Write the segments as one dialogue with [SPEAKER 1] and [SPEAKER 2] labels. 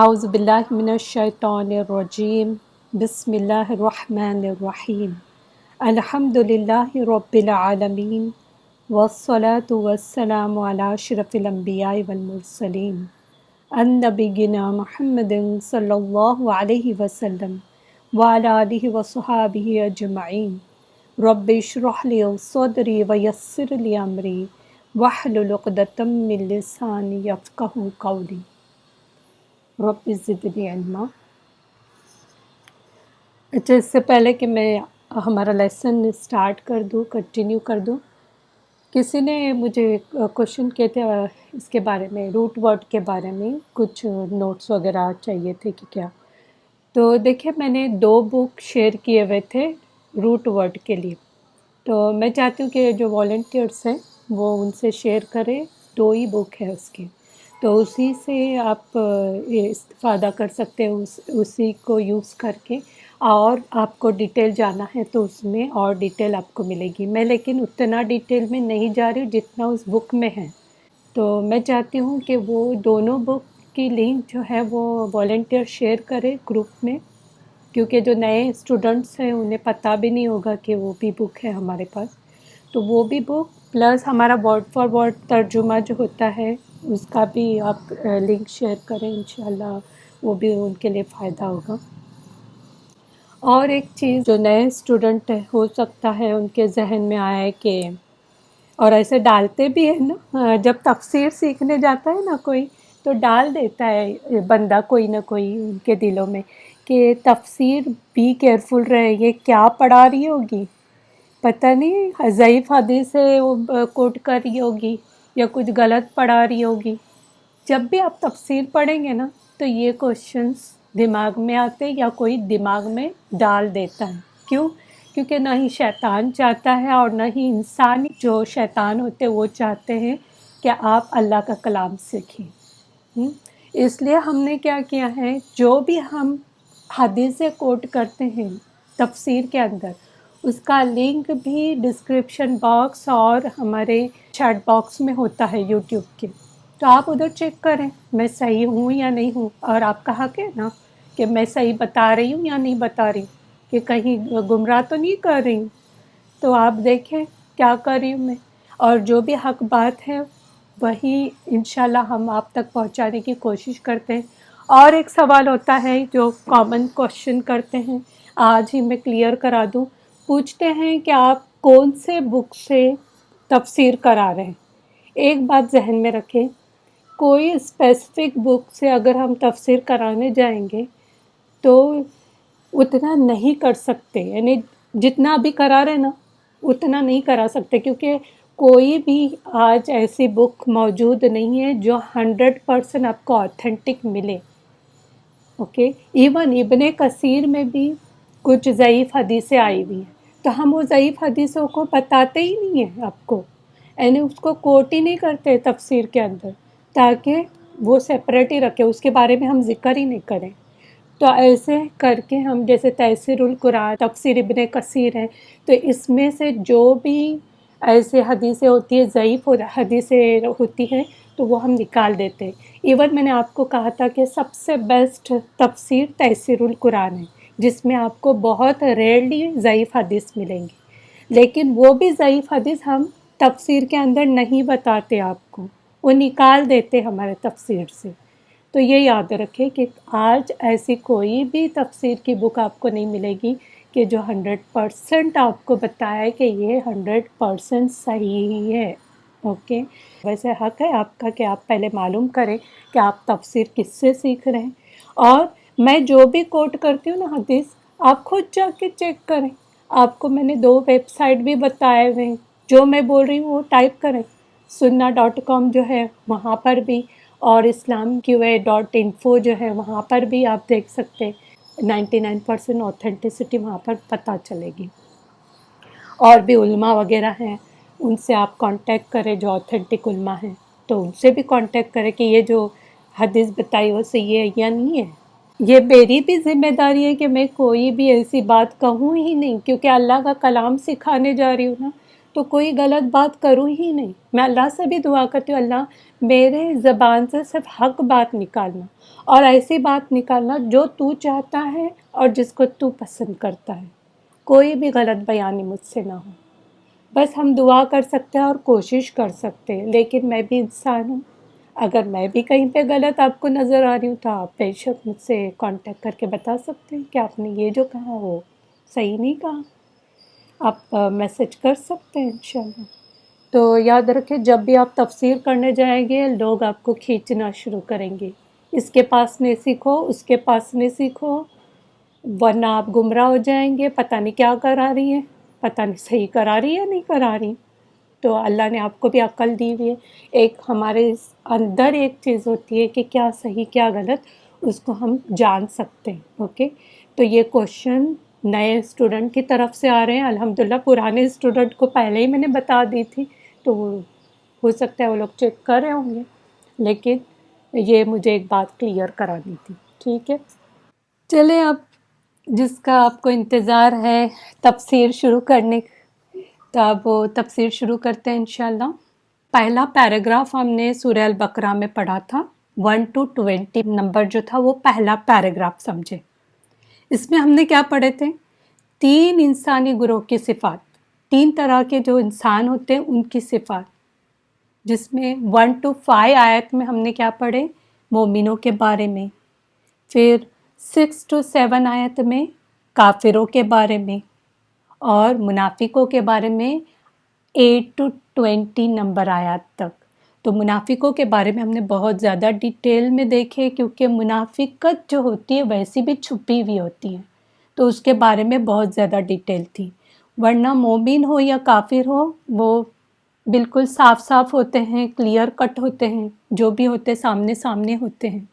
[SPEAKER 1] اعوذ باللہ من الشیطان الرجیم بسم اللہ الرحمن الرحیم الحمد للہ رب العالمین والصلاة والسلام علی اشرف الانبیاء والمرسلین نبینا محمد صلی اللہ علیہ وسلم وعلی آلہ وصحابہ اجمعین رب اشرح لی صدری ویسر لی امری واحلل عقدۃ من لسانی یفقہوا قولی رب زدنی علما۔ اچھا، اس سے پہلے کہ میں ہمارا لیسن اسٹارٹ کر دوں، کنٹینیو کر دوں، کسی نے مجھے کوشچن کیے تھے اس کے بارے میں، روٹ ورڈ کے بارے میں کچھ نوٹس وغیرہ چاہیے تھے کہ کیا۔ تو دیکھیں، میں نے 2 بک شیئر کیے ہوئے تھے روٹ ورڈ کے لیے، تو میں چاہتی ہوں کہ جو والنٹیئرس ہیں وہ ان سے شیئر کریں۔ 2 ہی بک ہے اس کے، تو اسی سے آپ استفادہ کر سکتے ہیں، اسی کو یوز کر کے، اور آپ کو ڈیٹیل جانا ہے تو اس میں اور ڈیٹیل آپ کو ملے گی۔ میں لیکن اتنا ڈیٹیل میں نہیں جا رہی ہوں جتنا اس بک میں ہے، تو میں چاہتی ہوں کہ وہ دونوں بک کی لنک جو ہے وہ والنٹیئر شیئر کرے گروپ میں، کیونکہ جو نئے اسٹوڈنٹس ہیں انہیں پتہ بھی نہیں ہوگا کہ وہ بھی بک ہے ہمارے پاس۔ تو وہ بھی بک پلس ہمارا ورڈ فار ورڈ ترجمہ جو ہوتا ہے اس کا بھی آپ لنک شیئر کریں، انشاءاللہ وہ بھی ان کے لیے فائدہ ہوگا۔ اور ایک چیز جو نئے اسٹوڈنٹ ہو سکتا ہے ان کے ذہن میں آئے کہ، اور ایسے ڈالتے بھی ہیں نا، جب تفسیر سیکھنے جاتا ہے نا کوئی تو ڈال دیتا ہے بندہ کوئی نہ کوئی ان کے دلوں میں کہ تفسیر بھی کیئرفل رہے، یہ کیا پڑھا رہی ہوگی، پتہ نہیں ضعیف حدیث سے وہ کوٹ کر رہی ہوگی یا کچھ غلط پڑھا رہی ہوگی۔ جب بھی آپ تفسیر پڑھیں گے نا تو یہ کوشچنس دماغ میں آتے یا کوئی دماغ میں ڈال دیتا ہے۔ کیوں؟ کیونکہ نہ ہی شیطان چاہتا ہے اور نہ ہی انسان جو شیطان ہوتے وہ چاہتے ہیں کہ آپ اللہ کا کلام سیکھیں۔ اس لیے ہم نے کیا کیا ہے، جو بھی ہم حدیثیں کوٹ کرتے ہیں تفسیر کے اندر، اس کا لنک بھی ڈسکرپشن باکس اور ہمارے چیٹ باکس میں ہوتا ہے یوٹیوب کے، تو آپ ادھر چیک کریں میں صحیح ہوں یا نہیں ہوں، اور آپ کا حق ہے نا کہ میں صحیح بتا رہی ہوں یا نہیں بتا رہی ہوں، کہ کہیں گمراہ تو نہیں کر رہی ہوں۔ تو آپ دیکھیں کیا کر رہی ہوں میں، اور جو بھی حق بات ہے وہی انشاءاللہ ہم آپ تک پہنچانے کی کوشش کرتے ہیں۔ اور ایک سوال ہوتا ہے جو کامن کوشچن کرتے ہیں، آج ہی میں کلیئر کرا دوں، پوچھتے ہیں کہ آپ کون سے بک سے تفسیر کرا رہے ہیں۔ ایک بات ذہن میں رکھیں، کوئی اسپیسیفک بک سے اگر ہم تفسیر کرانے جائیں گے تو اتنا نہیں کر سکتے، یعنی جتنا ابھی کرا رہے نا اتنا نہیں کرا سکتے، کیونکہ کوئی بھی آج ایسی بک موجود نہیں ہے جو 100% آپ کو آتھینٹک ملے۔ اوکے، ایون ابن کثیر میں بھی کچھ ضعیف حدیثیں آئی ہوئی ہیں، تو ہم وہ ضعیف حدیثوں کو بتاتے ہی نہیں ہیں آپ کو، یعنی اس کو کوٹ ہی نہیں کرتے تفسیر کے اندر، تاکہ وہ سپریٹ ہی رکھے، اس کے بارے میں ہم ذکر ہی نہیں کریں۔ تو ایسے کر کے ہم جیسے تیسیر القرآن، تفسیر ابن کثیر ہے، تو اس میں سے جو بھی ایسے حدیثیں ہوتی ہیں، ضعیف حدیثیں ہوتی ہیں، تو وہ ہم نکال دیتے ہیں۔ ایون میں نے آپ کو کہا تھا کہ سب سے بیسٹ تفسیر تیسیر القرآن ہے، جس میں آپ کو بہت ریئرلی ضعیف حدیث ملیں گی، لیکن وہ بھی ضعیف حدیث ہم تفسیر کے اندر نہیں بتاتے آپ کو، وہ نکال دیتے ہمارے تفسیر سے۔ تو یہ یاد رکھیں کہ آج ایسی کوئی بھی تفسیر کی بک آپ کو نہیں ملے گی کہ جو 100% آپ کو بتایا کہ یہ 100% صحیح ہی ہے۔ اوکے، ویسے حق ہے آپ کا کہ آپ پہلے معلوم کریں کہ آپ تفسیر کس سے سیکھ رہے ہیں، اور میں جو بھی کوٹ کرتی ہوں نا حدیث، آپ خود جا کے چیک کریں۔ آپ کو میں نے 2 ویب سائٹ بھی بتائے ہوئے ہیں، جو میں بول رہی ہوں وہ ٹائپ کریں، sunna.com جو ہے وہاں پر بھی، اور islamqa.info جو ہے وہاں پر بھی آپ دیکھ سکتے ہیں، 99% اوتھینٹسٹی وہاں پر پتہ چلے گی۔ اور بھی علماء وغیرہ ہیں، ان سے آپ کانٹیکٹ کریں جو اوتھینٹک علماء ہیں، تو ان سے بھی کانٹیکٹ کریں کہ یہ جو حدیث بتائی وہ صحیح ہے یا نہیں ہے۔ یہ میری بھی ذمہ داری ہے کہ میں کوئی بھی ایسی بات کہوں ہی نہیں، کیونکہ اللہ کا کلام سکھانے جا رہی ہوں نا، تو کوئی غلط بات کروں ہی نہیں. میں اللہ سے بھی دعا کرتی ہوں اللہ میرے زبان سے صرف حق بات نکالنا اور ایسی بات نکالنا جو تو چاہتا ہے اور جس کو تو پسند کرتا ہے. کوئی بھی غلط بیانی مجھ سے نہ ہو. بس ہم دعا کر سکتے ہیں اور کوشش کر سکتے ہیں، لیکن میں بھی انسان ہوں. اگر میں بھی کہیں پہ غلط آپ کو نظر آ رہی ہوں تو آپ بے شک مجھ سے کانٹیکٹ کر کے بتا سکتے ہیں کہ آپ نے یہ جو کہا وہ صحیح نہیں کہا. آپ میسج کر سکتے ہیں انشاءاللہ. تو یاد رکھیں جب بھی آپ تفسیر کرنے جائیں گے لوگ آپ کو کھینچنا شروع کریں گے. اس کے پاس نہیں سیکھو، اس کے پاس نہیں سیکھو، ورنہ آپ گمراہ ہو جائیں گے. پتہ نہیں کیا کرا رہی ہیں، پتہ نہیں صحیح کرا رہی ہے نہیں کرا رہی. تو اللہ نے آپ کو بھی عقل دی ہوئی ہے. ایک ہمارے اندر ایک چیز ہوتی ہے کہ کیا صحیح کیا غلط، اس کو ہم جان سکتے ہیں. اوکے، تو یہ کوشچن نئے اسٹوڈنٹ کی طرف سے آ رہے ہیں. الحمدللہ پرانے اسٹوڈنٹ کو پہلے ہی میں نے بتا دی تھی تو ہو سکتا ہے وہ لوگ چیک کر رہے ہوں گے، لیکن یہ مجھے ایک بات کلیئر کرانی تھی. ٹھیک ہے، چلیں اب جس کا آپ کو انتظار ہے تفسیر شروع کرنے تو اب وہ تفسیر شروع کرتے ہیں انشاءاللہ. پہلا پیراگراف ہم نے سورہ البقرہ میں پڑھا تھا. 1 to 20 نمبر جو تھا وہ پہلا پیراگراف سمجھے. اس میں ہم نے کیا پڑھے تھے؟ 3 انسانی گروہ کی صفات، 3 طرح کے جو انسان ہوتے ہیں ان کی صفات، جس میں 1 to 5 آیت میں ہم نے کیا پڑھے؟ مومنوں کے بارے میں. پھر 6 to 7 آیت میں کافروں کے بارے میں، اور منافقوں کے بارے میں 8 to 20 نمبر آیات تک. تو منافقوں کے بارے میں ہم نے بہت زیادہ ڈیٹیل میں دیکھے، کیونکہ منافقت جو ہوتی ہے ویسی بھی چھپی ہوئی ہوتی ہے، تو اس کے بارے میں بہت زیادہ ڈیٹیل تھی. ورنہ مومن ہو یا کافر ہو وہ بالکل صاف صاف ہوتے ہیں، کلیئر کٹ ہوتے ہیں، جو بھی ہوتے سامنے سامنے ہوتے ہیں،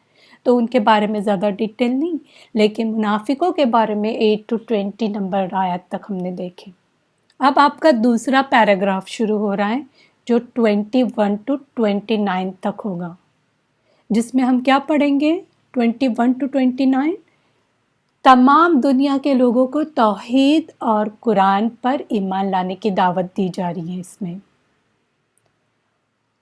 [SPEAKER 1] تو ان کے بارے میں زیادہ ڈیٹیل نہیں. لیکن منافقوں کے بارے میں 8 to 20 نمبر آیات تک ہم نے دیکھے. اب آپ کا دوسرا پیراگراف شروع ہو رہا ہے جو 21 to 29 تک ہوگا، جس میں ہم کیا پڑھیں گے؟ 21 to 29 تمام دنیا کے لوگوں کو توحید اور قرآن پر ایمان لانے کی دعوت دی جا رہی ہے. اس میں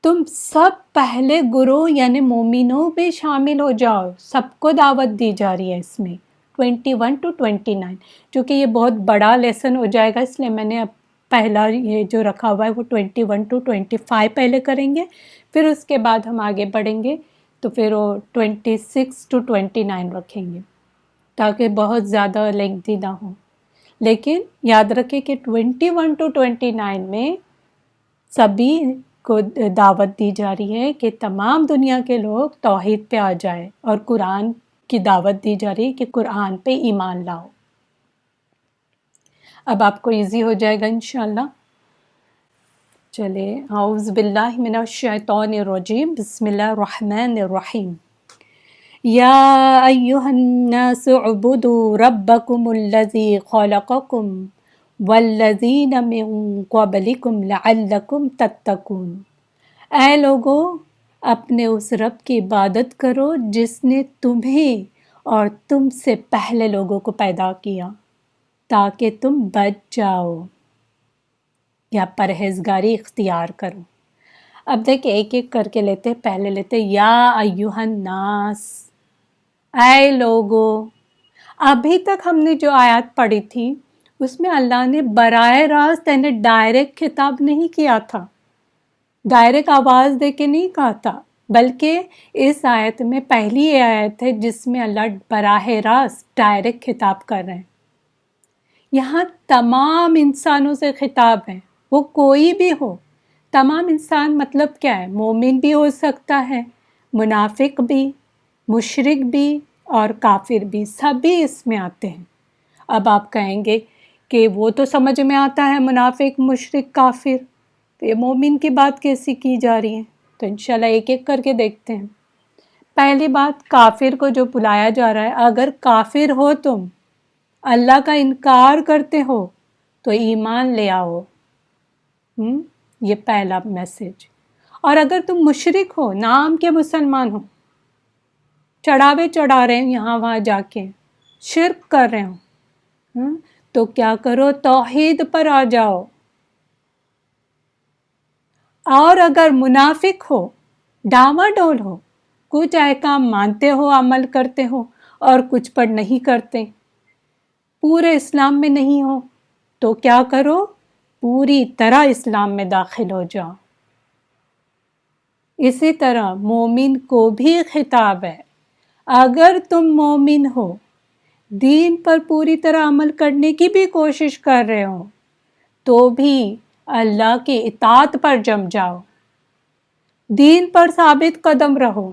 [SPEAKER 1] تم سب پہلے گروہ یعنی مومنوں میں شامل ہو جاؤ، سب کو دعوت دی جا رہی ہے اس میں 21 to 29. چونکہ یہ بہت بڑا لیسن ہو جائے گا اس لیے میں نے اب پہلا یہ جو رکھا ہوا ہے وہ 21 to 25 پہلے کریں گے، پھر اس کے بعد ہم آگے بڑھیں گے تو پھر وہ 26 to 29 رکھیں گے تاکہ بہت زیادہ لینگتھی نہ ہو. لیکن یاد رکھیں کہ 21 to 29 میں سبھی کو دعوت دی جا رہی ہے کہ تمام دنیا کے لوگ توحید پہ آ جائے، اور قرآن کی دعوت دی جا رہی ہے کہ قرآن پہ ایمان لاؤ. اب آپ کو ایزی ہو جائے گا انشاءاللہ. چلے اعوذ باللہ من الشیطان الرجیم، بسم اللہ الرحمن الرحیم. یا ایہا الناس اعبدوا ربکم الذی خلقکم والذین من قبلکم لعلکم تتقون. اے لوگو اپنے اس رب کی عبادت کرو جس نے تمہیں اور تم سے پہلے لوگوں کو پیدا کیا تاکہ تم بچ جاؤ یا پرہیزگاری اختیار کرو. اب دیکھیں ایک ایک کر کے لیتے، پہلے لیتے یا ایہا الناس، اے لوگو. ابھی تک ہم نے جو آیات پڑھی تھی اس میں اللہ نے براہ راست یعنی ڈائریکٹ خطاب نہیں کیا تھا، ڈائریکٹ آواز دے کے نہیں کہا تھا، بلکہ اس آیت میں پہلی آیت ہے جس میں اللہ براہ راست ڈائریکٹ خطاب کر رہے ہیں. یہاں تمام انسانوں سے خطاب ہے، وہ کوئی بھی ہو. تمام انسان مطلب کیا ہے؟ مومن بھی ہو سکتا ہے، منافق بھی، مشرک بھی اور کافر بھی، سبھی اس میں آتے ہیں. اب آپ کہیں گے کہ وہ تو سمجھ میں آتا ہے منافق مشرک کافر، تو یہ مومن کی بات کیسی کی جا رہی ہے؟ تو انشاءاللہ ایک ایک کر کے دیکھتے ہیں. پہلی بات، کافر کو جو بلایا جا رہا ہے، اگر کافر ہو تم، اللہ کا انکار کرتے ہو تو ایمان لے آؤ. یہ پہلا میسج. اور اگر تم مشرک ہو، نام کے مسلمان ہو، چڑھاوے چڑھا رہے ہیں یہاں وہاں جا کے، شرک کر رہے ہو، تو کیا کرو؟ توحید پر آ جاؤ. اور اگر منافق ہو، ڈاواڈول ہو، کچھ احکام مانتے ہو، عمل کرتے ہو اور کچھ پر نہیں کرتے، پورے اسلام میں نہیں ہو، تو کیا کرو؟ پوری طرح اسلام میں داخل ہو جاؤ۔ اسی طرح مومن کو بھی خطاب ہے، اگر تم مومن ہو، دین پر پوری طرح عمل کرنے کی بھی کوشش کر رہے ہو، تو بھی اللہ کی اطاعت پر جم جاؤ، دین پر ثابت قدم رہو۔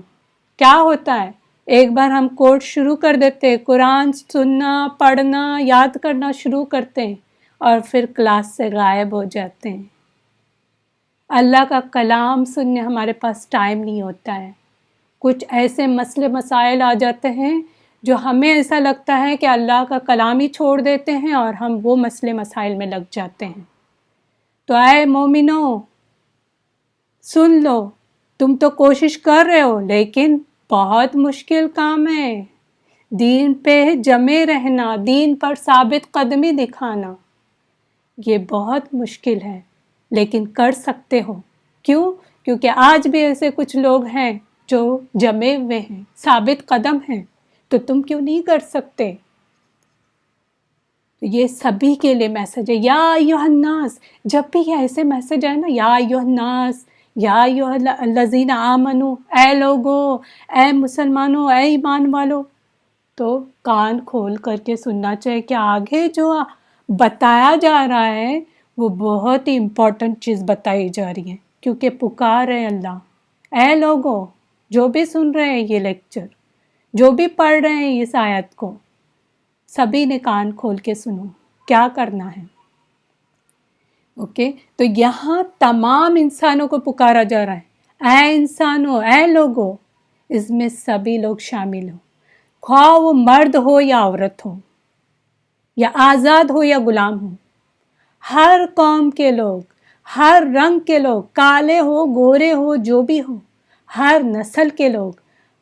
[SPEAKER 1] کیا ہوتا ہے؟ ایک بار ہم کورس شروع کر دیتے، قرآن سننا، پڑھنا، یاد کرنا شروع کرتے ہیں اور پھر کلاس سے غائب ہو جاتے ہیں۔ اللہ کا کلام سننے ہمارے پاس ٹائم نہیں ہوتا ہے۔ کچھ ایسے مسئلے مسائل آ جاتے ہیں جو ہمیں ایسا لگتا ہے کہ اللہ کا کلام ہی چھوڑ دیتے ہیں اور ہم وہ مسئلے مسائل میں لگ جاتے ہیں۔ تو اے مومنو، سن لو، تم تو کوشش کر رہے ہو لیکن بہت مشکل کام ہے۔ دین پہ جمے رہنا، دین پر ثابت قدمی دکھانا، یہ بہت مشکل ہے، لیکن کر سکتے ہو۔ کیوں؟ کیونکہ آج بھی ایسے کچھ لوگ ہیں جو جمے ہوئے ہیں، ثابت قدم ہیں، تو تم کیوں نہیں کر سکتے؟ تو یہ سبھی کے لیے میسج ہے، یا ایھا الناس۔ جب بھی ایسے میسج آئے نا، یا ایھا الناس، یا ایھا الذین آمنو، اے لوگو، اے مسلمانوں، اے ایمان والو، تو کان کھول کر کے سننا چاہیے کہ آگے جو بتایا جا رہا ہے وہ بہت ہی امپورٹنٹ چیز بتائی جا رہی ہے، کیونکہ پکار ہے اللہ، اے لوگو، جو بھی سن رہے ہیں یہ لیکچر، جو بھی پڑھ رہے ہیں اس آیت کو، سبھی نے کان کھول کے سنو، کیا کرنا ہے۔ اوکے، تو یہاں تمام انسانوں کو پکارا جا رہا ہے، اے انسانوں، اے لوگو، اس میں سبھی لوگ شامل ہوں، خواہ وہ مرد ہو یا عورت ہو، یا آزاد ہو یا غلام ہو، ہر قوم کے لوگ، ہر رنگ کے لوگ، کالے ہو، گورے ہو، جو بھی ہو، ہر نسل کے لوگ،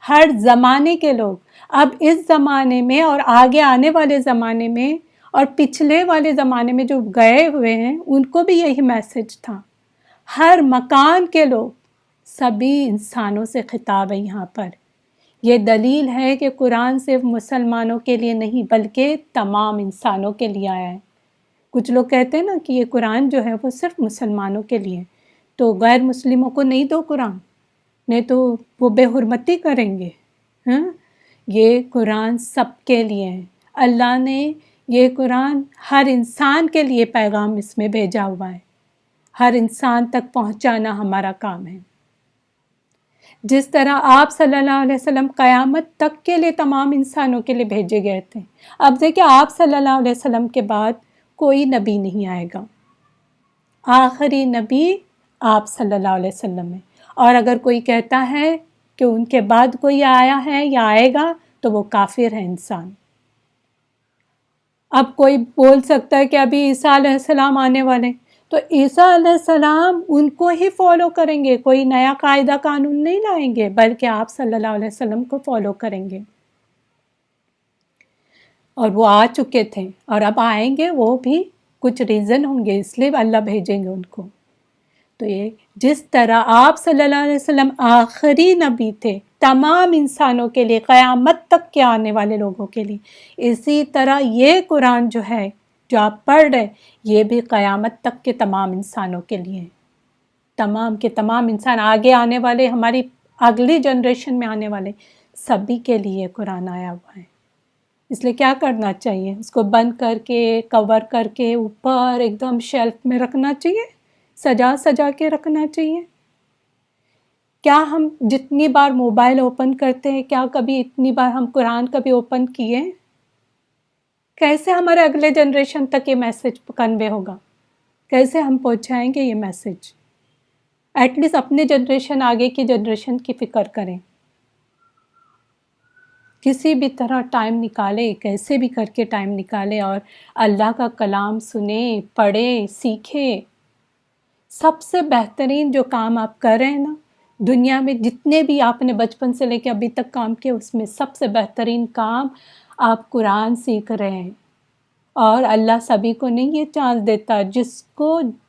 [SPEAKER 1] ہر زمانے کے لوگ، اب اس زمانے میں اور آگے آنے والے زمانے میں اور پچھلے والے زمانے میں جو گئے ہوئے ہیں ان کو بھی یہی میسج تھا، ہر مکان کے لوگ، سبھی انسانوں سے خطاب ہے یہاں پر۔ یہ دلیل ہے کہ قرآن صرف مسلمانوں کے لیے نہیں بلکہ تمام انسانوں کے لیے آیا ہے۔ کچھ لوگ کہتے ہیں نا کہ یہ قرآن جو ہے وہ صرف مسلمانوں کے لیے، تو غیر مسلموں کو نہیں دو قرآن، نہیں تو وہ بے حرمتی کریں گے۔ ہاں، یہ قرآن سب کے لیے ہے، اللہ نے یہ قرآن ہر انسان کے لیے پیغام اس میں بھیجا ہوا ہے، ہر انسان تک پہنچانا ہمارا کام ہے۔ جس طرح آپ صلی اللہ علیہ وسلم قیامت تک کے لیے تمام انسانوں کے لیے بھیجے گئے تھے، اب دیکھیں آپ صلی اللہ علیہ وسلم کے بعد کوئی نبی نہیں آئے گا، آخری نبی آپ صلی اللہ علیہ وسلم ہے، اور اگر کوئی کہتا ہے کہ ان کے بعد کوئی آیا ہے یا آئے گا تو وہ کافر ہے انسان۔ اب کوئی بول سکتا ہے کہ ابھی عیسیٰ علیہ السلام آنے والے، تو عیسیٰ علیہ السلام ان کو ہی فالو کریں گے، کوئی نیا قاعدہ قانون نہیں لائیں گے، بلکہ آپ صلی اللہ علیہ وسلم کو فالو کریں گے۔ اور وہ آ چکے تھے اور اب آئیں گے، وہ بھی کچھ ریزن ہوں گے، اس لیے اللہ بھیجیں گے ان کو۔ تو یہ جس طرح آپ صلی اللہ علیہ وسلم آخری نبی تھے تمام انسانوں کے لیے، قیامت تک کے آنے والے لوگوں کے لیے، اسی طرح یہ قرآن جو ہے جو آپ پڑھ رہے، یہ بھی قیامت تک کے تمام انسانوں کے لیے، تمام کے تمام انسان، آگے آنے والے، ہماری اگلی جنریشن میں آنے والے سبھی کے لیے قرآن آیا ہوا ہے۔ اس لیے کیا کرنا چاہیے؟ اس کو بند کر کے، کور کر کے، اوپر ایک دم شیلف میں رکھنا چاہیے، سجا سجا کے رکھنا چاہیے۔ کیا ہم جتنی بار موبائل اوپن کرتے ہیں، کیا کبھی اتنی بار ہم قرآن کبھی اوپن کیے؟ کیسے ہمارے اگلے جنریشن تک یہ میسج کنوے ہوگا؟ کیسے ہم پہنچائیں گے یہ میسج؟ ایٹ لیسٹ اپنے جنریشن، آگے کی جنریشن کی فکر کریں، کسی بھی طرح ٹائم نکالے، کیسے بھی کر کے ٹائم نکالے اور اللہ کا کلام سنیں، پڑھیں، سیکھیں۔ سب سے بہترین جو کام آپ کر رہے ہیں نا دنیا میں، جتنے بھی آپ نے بچپن سے لے کے ابھی تک کام کیے، اس میں سب سے بہترین کام آپ قرآن سیکھ رہے ہیں۔ اور اللہ سبھی کو نہیں یہ چانس دیتا، جس کو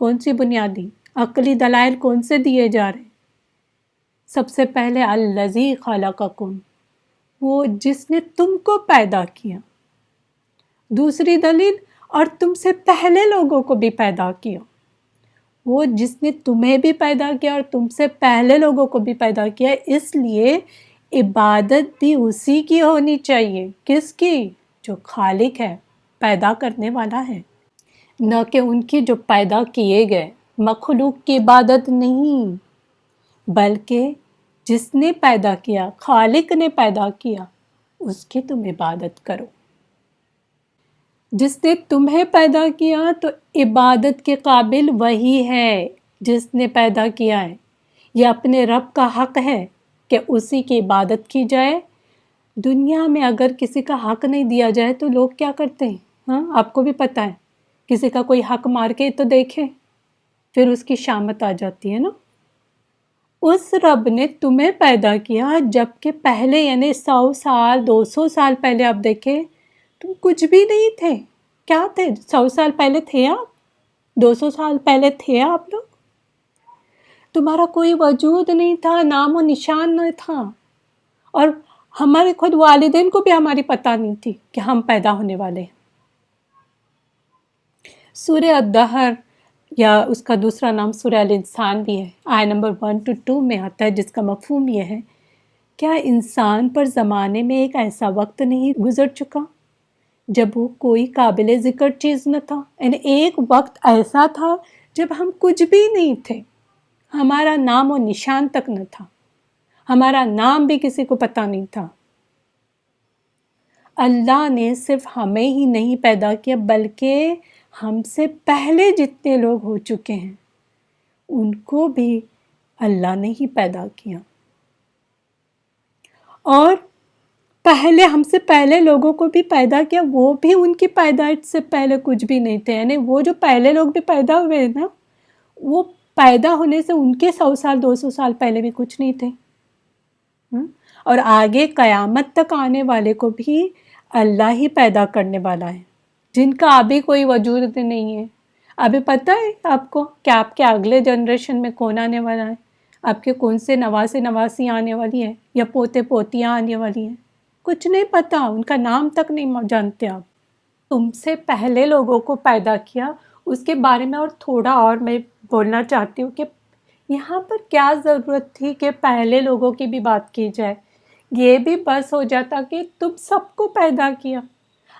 [SPEAKER 1] کون سی بنیادی عقلی دلائل کون سے دیے جا رہے؟ سب سے پہلے الذی خلقکم، وہ جس نے تم کو پیدا کیا۔ دوسری دلیل، اور تم سے پہلے لوگوں کو بھی پیدا کیا۔ وہ جس نے تمہیں بھی پیدا کیا اور تم سے پہلے لوگوں کو بھی پیدا کیا، اس لیے عبادت بھی اسی کی ہونی چاہیے۔ کس کی؟ جو خالق ہے، پیدا کرنے والا ہے، نہ کہ ان کی جو پیدا کیے گئے۔ مخلوق کی عبادت نہیں، بلکہ جس نے پیدا کیا، خالق نے پیدا کیا، اس کی تم عبادت کرو۔ جس نے تمہیں پیدا کیا تو عبادت کے قابل وہی ہے جس نے پیدا کیا ہے۔ یہ اپنے رب کا حق ہے کہ اسی کی عبادت کی جائے۔ دنیا میں اگر کسی کا حق نہیں دیا جائے تو لوگ کیا کرتے ہیں؟ ہاں، آپ کو بھی پتہ ہے، کسی کا کوئی حق مار کے تو دیکھیں، پھر اس کی شامت آ جاتی ہے نا۔ اس رب نے تمہیں پیدا کیا جبکہ پہلے، یعنی 100 سال 200 سال پہلے آپ دیکھیں، تم کچھ بھی نہیں تھے۔ کیا تھے؟ 100 سال پہلے تھے آپ؟ 200 سال پہلے تھے آپ لوگ؟ تمہارا کوئی وجود نہیں تھا، نام و نشان نہ تھا، اور ہمارے خود والدین کو بھی ہماری پتہ نہیں تھی کہ ہم پیدا ہونے والے ہیں۔ سورہ الدہر، یا اس کا دوسرا نام سورہ الانسان بھی ہے، آیت نمبر 1 to 2 میں آتا ہے، جس کا مفہوم یہ ہے: کیا انسان پر زمانے میں ایک ایسا وقت نہیں گزر چکا جب وہ کوئی قابل ذکر چیز نہ تھا؟ یعنی ایک وقت ایسا تھا جب ہم کچھ بھی نہیں تھے، ہمارا نام و نشان تک نہ تھا، ہمارا نام بھی کسی کو پتہ نہیں تھا۔ اللہ نے صرف ہمیں ہی نہیں پیدا کیا، بلکہ ہم سے پہلے جتنے لوگ ہو چکے ہیں ان کو بھی اللہ نے ہی پیدا کیا، اور پہلے ہم سے پہلے لوگوں کو بھی پیدا کیا، وہ بھی ان کی پیدائش سے پہلے کچھ بھی نہیں تھے۔ یعنی وہ جو پہلے لوگ بھی پیدا ہوئے ہیں نا، وہ پیدا ہونے سے ان کے 100 سال 200 سال پہلے بھی کچھ نہیں تھے، اور آگے قیامت تک آنے والے کو بھی اللہ ہی پیدا کرنے والا ہے، جن کا ابھی کوئی وجود نہیں ہے۔ ابھی پتہ ہے آپ کو کہ آپ کے اگلے جنریشن میں کون آنے والا ہے؟ آپ کے کون سے نواسے نواسی آنے والی ہیں، یا پوتے پوتیاں آنے والی ہیں؟ کچھ نہیں پتہ، ان کا نام تک نہیں جانتے آپ۔ تم سے پہلے لوگوں کو پیدا کیا، اس کے بارے میں اور تھوڑا اور میں بولنا چاہتی ہوں کہ یہاں پر کیا ضرورت تھی کہ پہلے لوگوں کی بھی بات کی جائے؟ یہ بھی بس ہو جاتا کہ تم سب کو پیدا کیا۔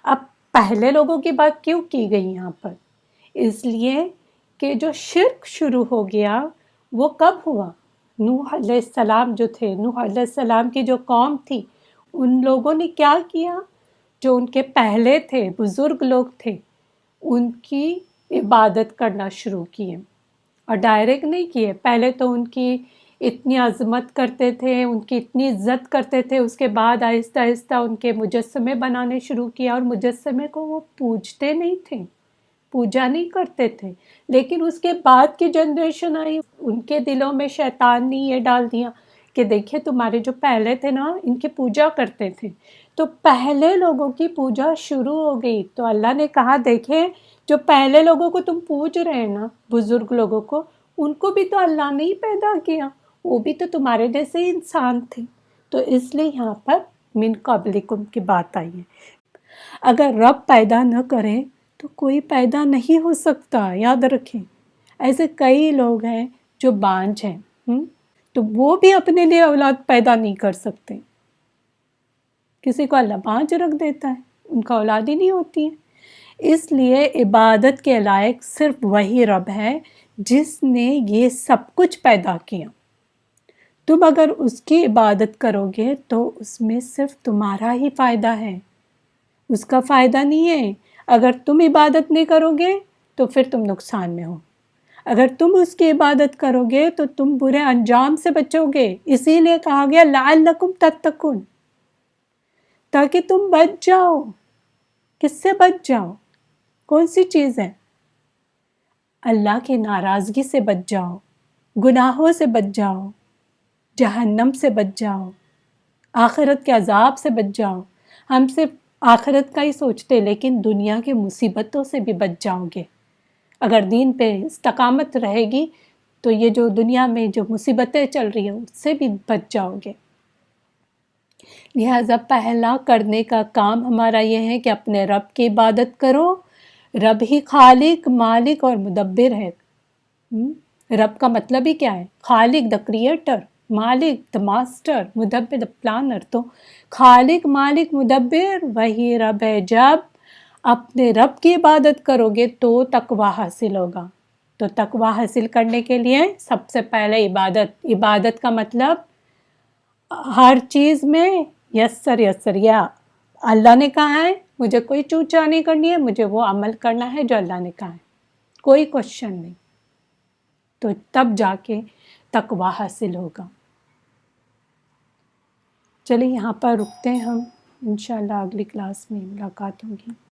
[SPEAKER 1] اب پہلے لوگوں کی بات کیوں کی گئی یہاں پر؟ اس لیے کہ جو شرک شروع ہو گیا وہ کب ہوا؟ نوح علیہ السلام جو تھے، نوح علیہ السلام کی جو قوم تھی، ان لوگوں نے کیا کیا؟ جو ان کے پہلے تھے، بزرگ لوگ تھے، ان کی عبادت کرنا شروع کیے، اور ڈائریکٹ نہیں کیے۔ پہلے تو ان کی اتنی عظمت کرتے تھے، ان کی اتنی عزت کرتے تھے، اس کے بعد آہستہ آہستہ ان کے مجسمے بنانے شروع کیا، اور مجسمے کو وہ پوجتے نہیں تھے، پوجا نہیں کرتے تھے۔ لیکن اس کے بعد کی جنریشن آئی، ان کے دلوں میں شیطان نے یہ ڈال دیا کہ دیکھیں تمہارے جو پہلے تھے نا، ان کی پوجا کرتے تھے، تو پہلے لوگوں کی پوجا شروع ہو گئی۔ تو اللہ نے کہا دیکھیں جو پہلے لوگوں کو تم پوج رہے ہیں نا، بزرگ لوگوں کو، ان کو بھی تو اللہ نے ہی پیدا کیا، وہ بھی تو تمہارے جیسے ہی انسان تھے۔ تو اس لیے یہاں پر من قبلکم کی بات آئی ہے۔ اگر رب پیدا نہ کرے تو کوئی پیدا نہیں ہو سکتا، یاد رکھیں۔ ایسے کئی لوگ ہیں جو بانجھ ہیں، تو وہ بھی اپنے لیے اولاد پیدا نہیں کر سکتے۔ کسی کو اللہ بانجھ رکھ دیتا ہے، ان کا اولاد ہی نہیں ہوتی ہے۔ اس لیے عبادت کے لائق صرف وہی رب ہے جس نے یہ سب کچھ پیدا کیا۔ تم اگر اس کی عبادت کرو گے تو اس میں صرف تمہارا ہی فائدہ ہے، اس کا فائدہ نہیں ہے۔ اگر تم عبادت نہیں کرو گے تو پھر تم نقصان میں ہو، اگر تم اس کی عبادت کرو گے تو تم برے انجام سے بچو گے۔ اسی لیے کہا گیا لعلکم تتقون، تاکہ تم بچ جاؤ۔ کس سے بچ جاؤ؟ کون سی چیز ہے؟ اللہ کی ناراضگی سے بچ جاؤ، گناہوں سے بچ جاؤ، جہنم سے بچ جاؤ، آخرت کے عذاب سے بچ جاؤ۔ ہم صرف آخرت کا ہی سوچتے لیکن دنیا کی مصیبتوں سے بھی بچ جاؤ گے۔ اگر دین پہ استقامت رہے گی تو یہ جو دنیا میں جو مصیبتیں چل رہی ہیں اس سے بھی بچ جاؤ گے۔ لہٰذا پہلا کرنے کا کام ہمارا یہ ہے کہ اپنے رب کی عبادت کرو۔ رب ہی خالق، مالک اور مدبر ہے۔ رب کا مطلب ہی کیا ہے؟ خالق، the creator, Malik, the master, مدبر، دا پلانر۔ تو خالق، مالک، مدبر وہی رب ہے۔ جب اپنے رب کی عبادت کرو گے تو تقوی حاصل ہوگا۔ تو تقوی حاصل کرنے کے لیے سب سے پہلے عبادت کا مطلب ہر چیز میں یسر یا اللہ نے کہا ہے، مجھے کوئی چوچا نہیں کرنی ہے، مجھے وہ عمل کرنا ہے جو اللہ نے کہا ہے، کوئی کوشچن نہیں۔ تو تب جا کے تقوی حاصل ہوگا۔ چلیے یہاں پر رکتے ہیں ہم، انشاءاللہ اگلی کلاس میں ملاقات ہوگی۔